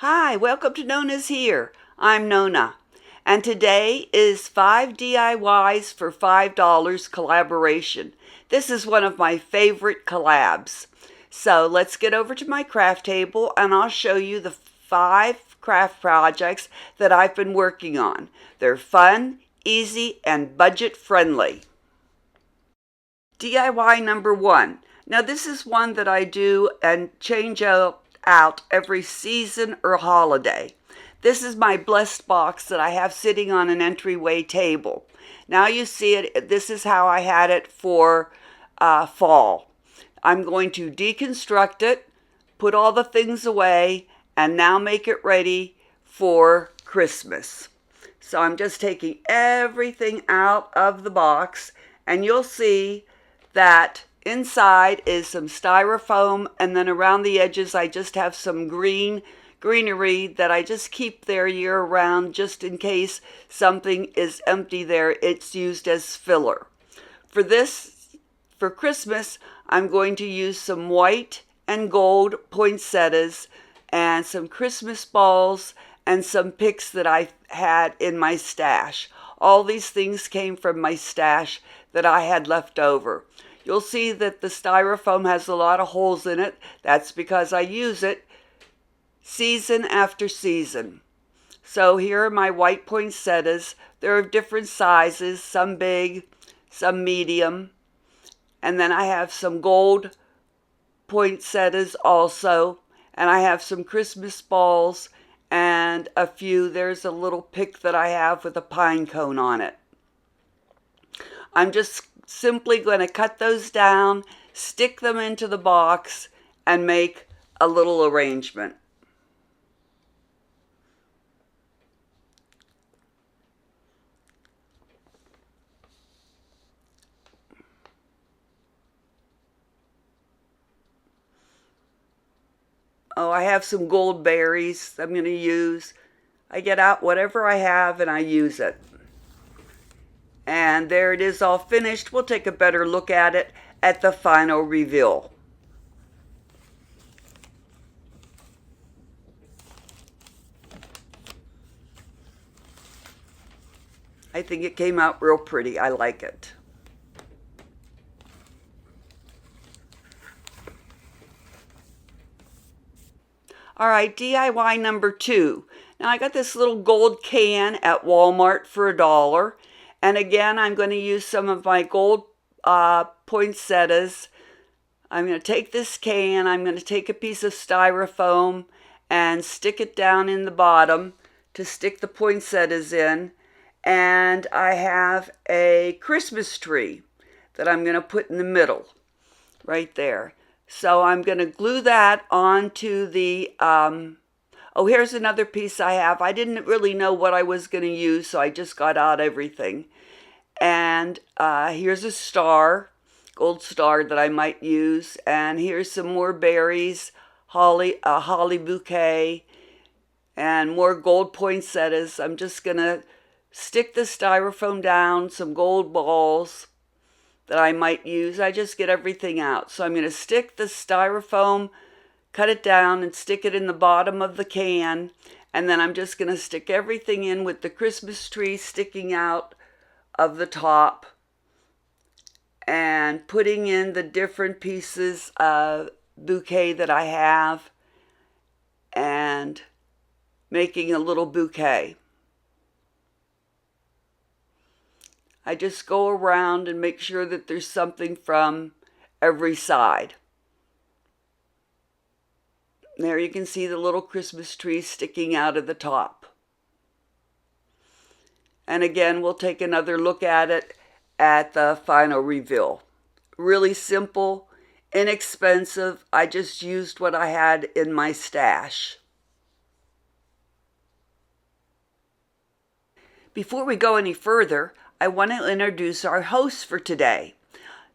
Hi, welcome to NonnasHere. I'm Nonna, and today is 5 DIYs for $5 collaboration. This is one of my favorite collabs. So let's get over to my craft table and I'll show you the 5 craft projects that I've been working on. They're fun, easy, and budget friendly. DIY number 1. Now this is one that I do and change out every season or holiday. This is my blessed box that I have sitting on an entryway table. Now you see it, this is how I had it for fall. I'm going to deconstruct it, put all the things away, and now make it ready for Christmas. So I'm just taking everything out of the box, and you'll see that inside is some styrofoam, and then around the edges I just have some greenery that I just keep there year round just in case something is empty there. It's used as filler. For Christmas, I'm going to use some white and gold poinsettias and some Christmas balls and some picks that I had in my stash. All these things came from my stash that I had left over. You'll see that the styrofoam has a lot of holes in it. That's because I use it season after season. So here are my white poinsettias. They're of different sizes, some big, some medium. And then I have some gold poinsettias also. And I have some Christmas balls and a few. There's a little pick that I have with a pine cone on it. I'm just simply going to cut those down, stick them into the box, and make a little arrangement. Oh, I have some gold berries I'm going to use. I get out whatever I have and I use it. And there it is all finished. We'll take a better look at it at the final reveal. I think it came out real pretty. I like it. All right, DIY number 2. Now I got this little gold can at Walmart for $1. And again, I'm going to use some of my gold poinsettias. I'm going to take this can, I'm going to take a piece of styrofoam and stick it down in the bottom to stick the poinsettias in. And I have a Christmas tree that I'm going to put in the middle, right there. So I'm going to glue that onto the oh, here's another piece I have. I didn't really know what I was going to use, so I just got out everything. And here's a star, gold star that I might use. And here's some more berries, a holly bouquet, and more gold poinsettias. I'm just going to stick the styrofoam down, some gold balls that I might use. I just get everything out. So I'm going to stick the styrofoam, cut it down and stick it in the bottom of the can, and then I'm just going to stick everything in with the Christmas tree sticking out of the top and putting in the different pieces of bouquet that I have and making a little bouquet. I just go around and make sure that there's something from every side. There you can see the little Christmas tree sticking out of the top. And again, we'll take another look at it at the final reveal. Really simple, inexpensive. I just used what I had in my stash. Before we go any further, I want to introduce our host for today.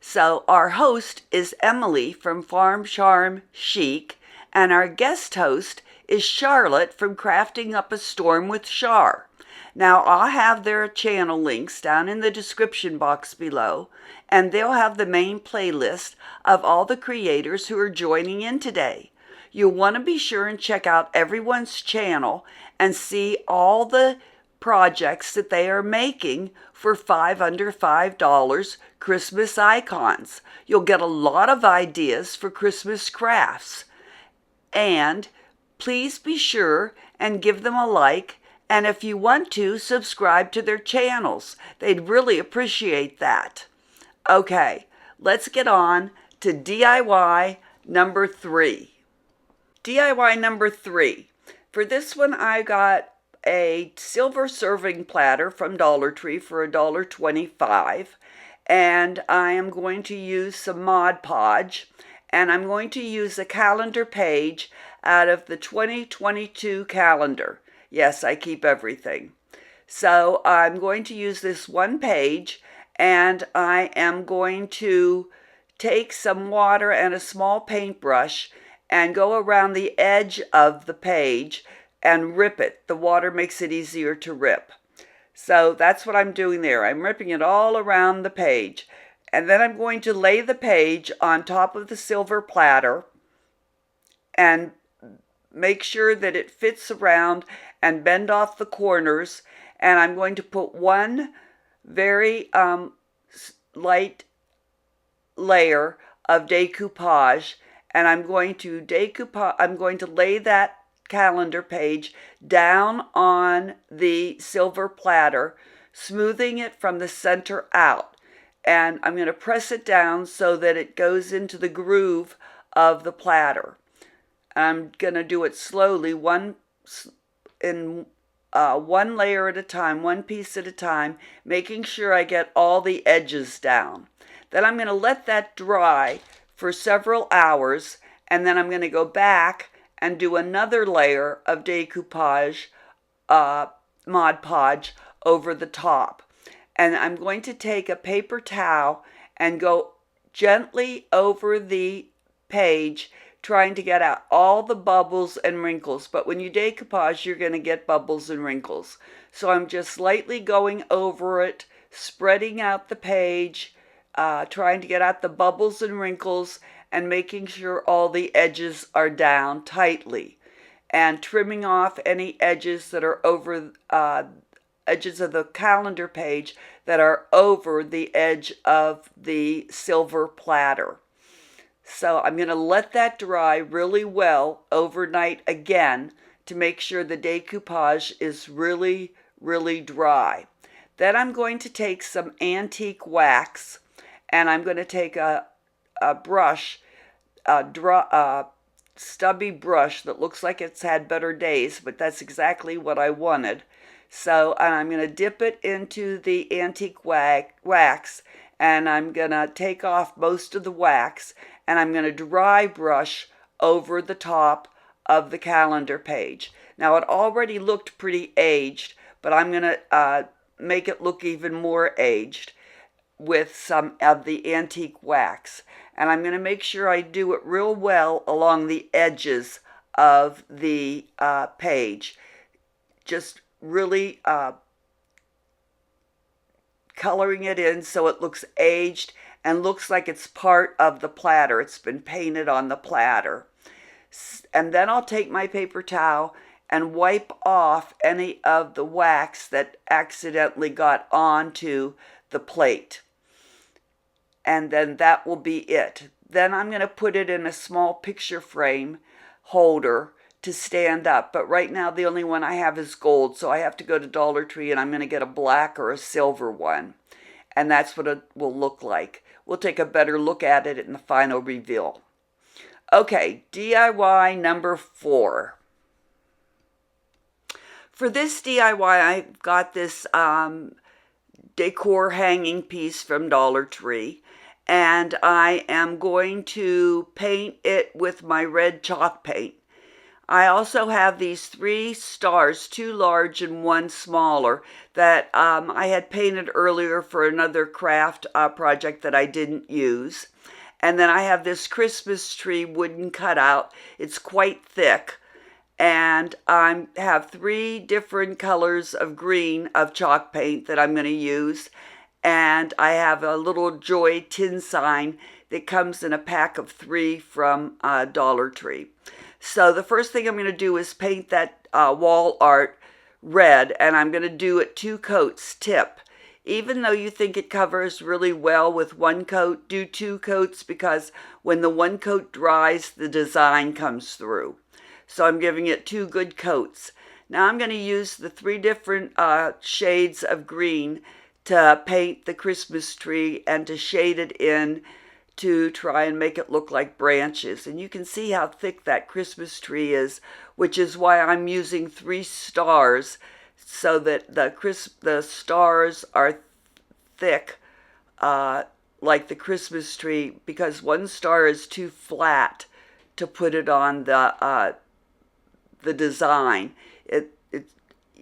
So our host is Emily from Farm Charm Chic, and our guest host is Charlotte from Crafting Up a Storm with Char. Now, I'll have their channel links down in the description box below, and they'll have the main playlist of all the creators who are joining in today. You'll want to be sure and check out everyone's channel and see all the projects that they are making for under $5 Christmas icons. You'll get a lot of ideas for Christmas crafts. And please be sure and give them a like, and if you want to, subscribe to their channels. They'd really appreciate that. Okay, let's get on to DIY number 3. DIY number 3. For this one, I got a silver serving platter from Dollar Tree for $1.25, and I am going to use some Mod Podge, and I'm going to use a calendar page out of the 2022 calendar. Yes, I keep everything. So I'm going to use this one page, and I am going to take some water and a small paintbrush and go around the edge of the page and rip it. The water makes it easier to rip. So that's what I'm doing there. I'm ripping it all around the page. And then I'm going to lay the page on top of the silver platter and make sure that it fits around and bend off the corners. And I'm going to put one very light layer of decoupage, and I'm going to lay that calendar page down on the silver platter, smoothing it from the center out. And I'm going to press it down so that it goes into the groove of the platter. I'm going to do it slowly, one layer at a time, one piece at a time, making sure I get all the edges down. Then I'm going to let that dry for several hours, and then I'm going to go back and do another layer of decoupage, Mod Podge, over the top. And I'm going to take a paper towel and go gently over the page, trying to get out all the bubbles and wrinkles. But when you decoupage, you're going to get bubbles and wrinkles. So I'm just lightly going over it, spreading out the page, trying to get out the bubbles and wrinkles, and making sure all the edges are down tightly, and trimming off any edges that are over edges of the calendar page that are over the edge of the silver platter. So I'm going to let that dry really well overnight again to make sure the decoupage is really, really dry. Then I'm going to take some antique wax, and I'm going to take a brush, stubby brush that looks like it's had better days, but that's exactly what I wanted. So I'm going to dip it into the antique wax, and I'm going to take off most of the wax, and I'm going to dry brush over the top of the calendar page. Now, it already looked pretty aged, but I'm going to make it look even more aged with some of the antique wax. And I'm going to make sure I do it real well along the edges of the page. Just really coloring it in so it looks aged and looks like it's part of the platter. It's been painted on the platter. And then I'll take my paper towel and wipe off any of the wax that accidentally got onto the plate. And then that will be it. Then I'm going to put it in a small picture frame holder to stand up. But right now the only one I have is gold, so I have to go to Dollar Tree and I'm going to get a black or a silver one. And that's what it will look like. We'll take a better look at it in the final reveal. Okay, DIY number 4. For this DIY, I've got this Decor hanging piece from Dollar Tree, and I am going to paint it with my red chalk paint. I also have these 3 stars, 2 large and 1 smaller, that I had painted earlier for another craft project that I didn't use. And then I have this Christmas tree wooden cutout. It's quite thick. And I have 3 different colors of green of chalk paint that I'm going to use. And I have a little Joy tin sign that comes in a pack of 3 from Dollar Tree. So the first thing I'm going to do is paint that wall art red, and I'm going to do it 2 coats tip. Even though you think it covers really well with 1 coat, do 2 coats because when the 1 coat dries, the design comes through. So I'm giving it 2 good coats. Now I'm going to use the 3 different shades of green to paint the Christmas tree and to shade it in to try and make it look like branches. And you can see how thick that Christmas tree is, which is why I'm using 3 stars so that the stars are thick like the Christmas tree, because 1 star is too flat to put it on the design.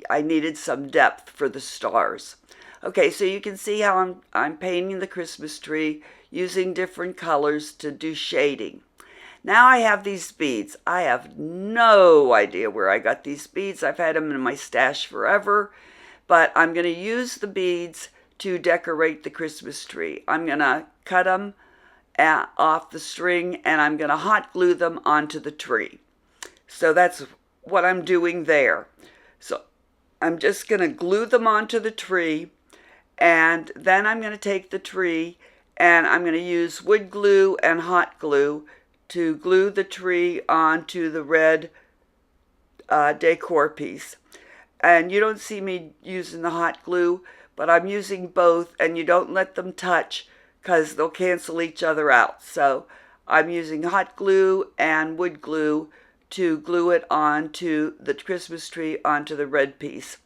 I needed some depth for the stars. Okay, so you can see how I'm painting the Christmas tree using different colors to do shading. Now I have these beads. I have no idea where I got these beads. I've had them in my stash forever, but I'm going to use the beads to decorate the Christmas tree. I'm going to cut them off the string and I'm going to hot glue them onto the tree. So that's what I'm doing there. So I'm just going to glue them onto the tree, and then I'm going to take the tree and I'm going to use wood glue and hot glue to glue the tree onto the red decor piece. And you don't see me using the hot glue, but I'm using both, and you don't let them touch because they'll cancel each other out. So I'm using hot glue and wood glue to glue it onto the Christmas tree onto the red piece.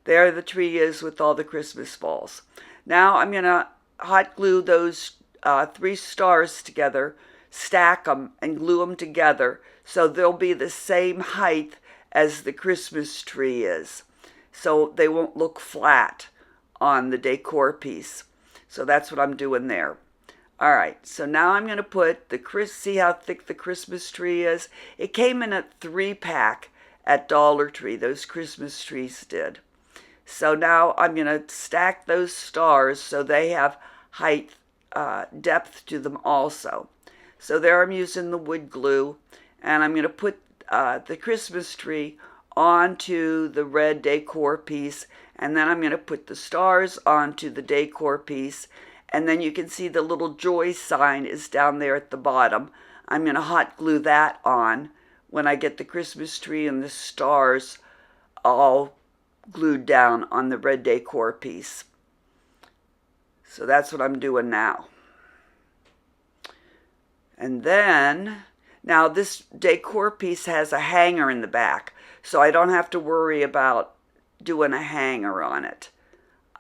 There the tree is with all the Christmas balls. Now I'm going to hot glue those 3 stars together, stack them and glue them together so they'll be the same height as the Christmas tree is. So they won't look flat on the decor piece. So that's what I'm doing there. All right, so now I'm going to put see how thick the Christmas tree is? It came in a 3-pack at Dollar Tree, those Christmas trees did. So now I'm going to stack those stars so they have height, depth to them also. So there I'm using the wood glue, and I'm going to put the Christmas tree onto the red decor piece, and then I'm going to put the stars onto the decor piece, and then you can see the little joy sign is down there at the bottom. I'm going to hot glue that on when I get the Christmas tree and the stars all glued down on the red decor piece. So that's what I'm doing now. And then, now this decor piece has a hanger in the back, so I don't have to worry about doing a hanger on it,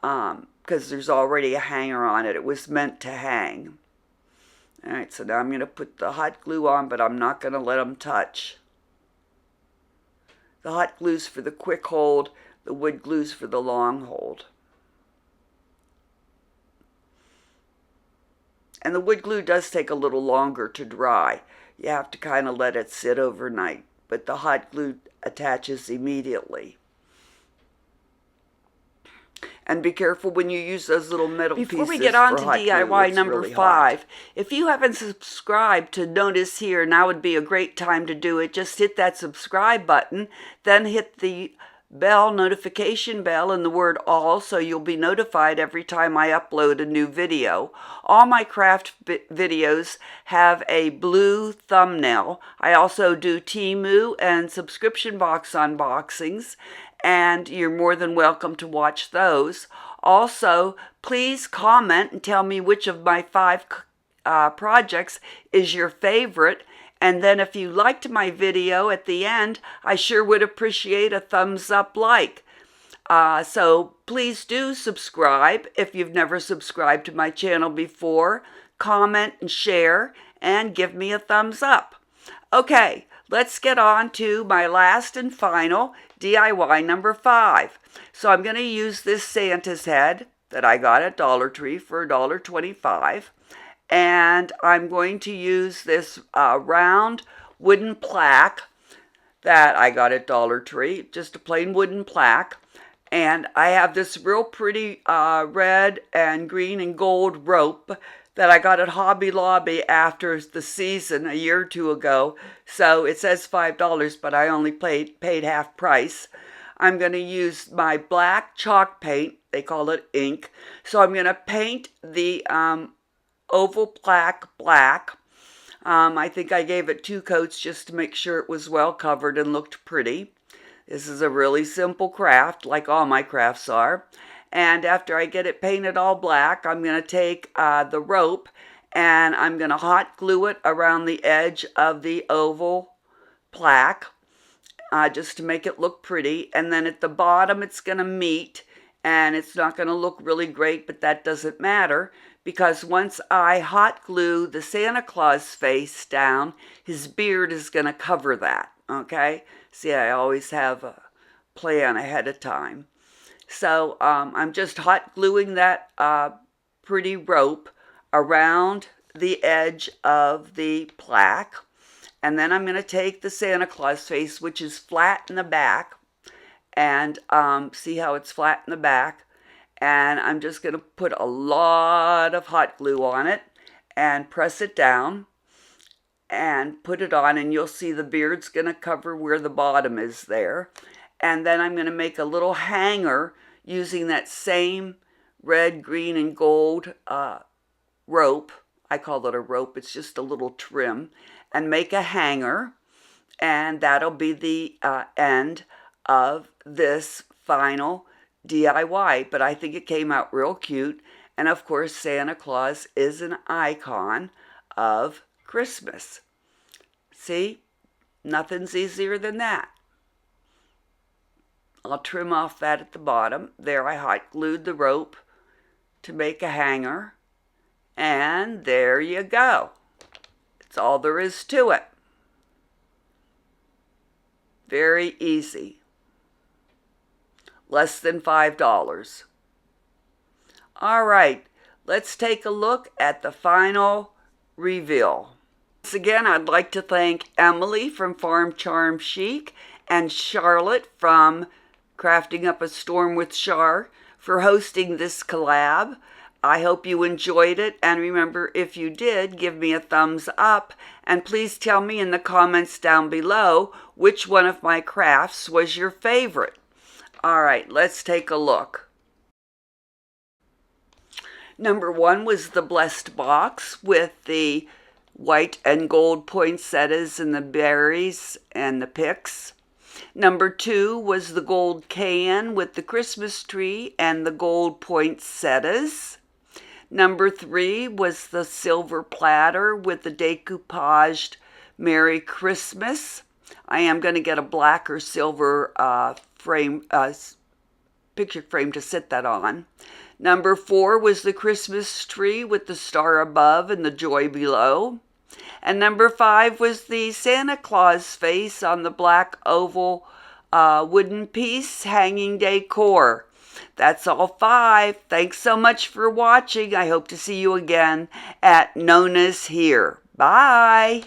because there's already a hanger on it. It was meant to hang. All right, so now I'm going to put the hot glue on, but I'm not going to let them touch. The hot glue's for the quick hold, the wood glue's for the long hold. And the wood glue does take a little longer to dry. You have to kind of let it sit overnight, but the hot glue attaches immediately. And be careful when you use those little metal pieces. Before we get on to DIY number 5, if you haven't subscribed to NonnasHere, now would be a great time to do it. Just hit that subscribe button, then hit the notification bell and the word all, so you'll be notified every time I upload a new video. All my craft videos have a blue thumbnail. I also do Temu and subscription box unboxings, and you're more than welcome to watch those. Also, please comment and tell me which of my 5 projects is your favorite. And then if you liked my video at the end, I sure would appreciate a thumbs up like. So please do subscribe if you've never subscribed to my channel before. Comment and share and give me a thumbs up. Okay, let's get on to my last and final DIY number 5. So I'm going to use this Santa's head that I got at Dollar Tree for $1.25. And I'm going to use this round wooden plaque that I got at Dollar Tree, just a plain wooden plaque. And I have this real pretty red and green and gold rope that I got at Hobby Lobby after the season a year or two ago. So it says $5, but I only paid half price. I'm going to use my black chalk paint. They call it ink. So I'm going to paint the oval plaque black. I think I gave it 2 coats just to make sure it was well covered and looked pretty. This is a really simple craft, like all my crafts are. And after I get it painted all black, I'm going to take the rope and I'm going to hot glue it around the edge of the oval plaque just to make it look pretty. And then at the bottom it's going to meet, and it's not going to look really great, but that doesn't matter because once I hot glue the Santa Claus face down, his beard is going to cover that, okay? See, I always have a plan ahead of time. So I'm just hot gluing that pretty rope around the edge of the plaque. And then I'm going to take the Santa Claus face, which is flat in the back. And see how it's flat in the back. And I'm just going to put a lot of hot glue on it and press it down and put it on. And you'll see the beard's going to cover where the bottom is there. And then I'm going to make a little hanger using that same red, green, and gold rope. I call it a rope. It's just a little trim. And make a hanger. And that'll be the end of this final DIY. But I think it came out real cute. And of course, Santa Claus is an icon of Christmas. See? Nothing's easier than that. I'll trim off that at the bottom. There, I hot glued the rope to make a hanger. And there you go. That's all there is to it. Very easy. Less than $5. All right, let's take a look at the final reveal. Once again, I'd like to thank Emily from Farm Charm Chic and Charlotte from Crafting Up a Storm with Char for hosting this collab. I hope you enjoyed it, and remember, if you did, give me a thumbs up, and please tell me in the comments down below which one of my crafts was your favorite. All right, let's take a look. Number 1 was the Blessed Box with the white and gold poinsettias and the berries and the picks. Number 2 was the gold can with the Christmas tree and the gold poinsettias. Number 3 was the silver platter with the decoupaged Merry Christmas. I am going to get a black or silver picture frame to sit that on. Number 4 was the Christmas tree with the star above and the joy below. And number 5 was the Santa Claus face on the black oval wooden piece hanging decor. That's all 5. Thanks so much for watching. I hope to see you again at NonnasHere. Bye.